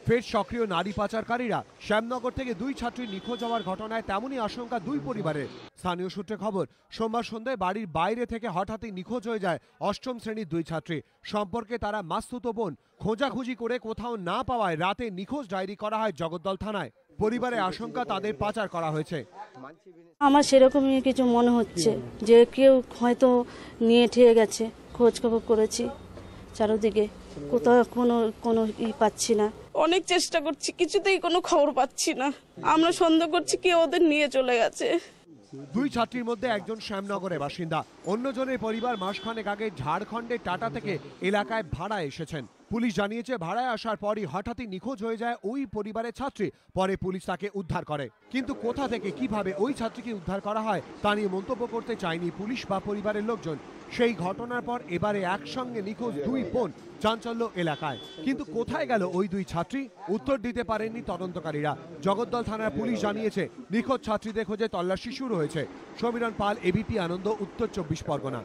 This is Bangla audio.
ফের সক্রিয় নারী পাচারকারীরা। শ্যামনগর থেকে দুই ছাত্রী নিখোঁজ হওয়ার ঘটনায় তেমনই আশঙ্কা দুই পরিবারের। স্থানীয় সূত্রে খবর, সোমবার সন্ধ্যায় বাড়ির বাইরে থেকে হঠাৎই নিখোঁজ হয়ে যায় অষ্টম শ্রেণীর দুই ছাত্রী। সম্পর্কে তারা মাসতুতো বোন। খোঁজাখুঁজি করে কোথাও না পাওয়ায় রাতে নিখোঁজ ডায়েরি করা হয় জগদ্দল থানায়। পরিবারের আশঙ্কা তাদের পাচার করা হয়েছে। আমার সেরকমই কিছু মনে হচ্ছে যে কেউ হয়তো নিয়ে ঠেয়ে গেছে। খোঁজ খবর করেছি চারদিকে, কোথাও কোনো পাচ্ছি না। অনেক চেষ্টা করছি, কিছুতেই কোনো খবর পাচ্ছি না। আমরা সন্দেহ করছি কেউ ওদের নিয়ে চলে গেছে। দুই ছাত্রীর মধ্যে একজন শ্যামনগরের বাসিন্দা, অন্যজনের পরিবার মাসখানেক আগে ঝাড়খণ্ডের টাটা থেকে এলাকায় ভাড়ায় এসেছেন। পুলিশ জানিয়েছে, ভাড়ায় আসার পরই হঠাৎই নিখোঁজ হয়ে যায় ওই পরিবারের ছাত্রী। পরে পুলিশ তাকে উদ্ধার করে, কিন্তু কোথা থেকে কিভাবে ওই ছাত্রীকে উদ্ধার করা হয় তা নিয়ে মন্তব্য করতে চায়নি পুলিশ বা পরিবারের লোকজন। সেই ঘটনার পর এবারে একসঙ্গে নিখোঁজ দুই বোন, চাঞ্চল্য এলাকায়। কিন্তু কোথায় গেল ওই দুই ছাত্রী, উত্তর দিতে পারেননি তদন্তকারীরা। জগদ্দল থানার পুলিশ জানিয়েছে, নিখোঁজ ছাত্রীদের খোঁজে তল্লাশি শুরু হয়েছে। সমীরণ পাল, এবিপি আনন্দ, উত্তর 24 পরগনা।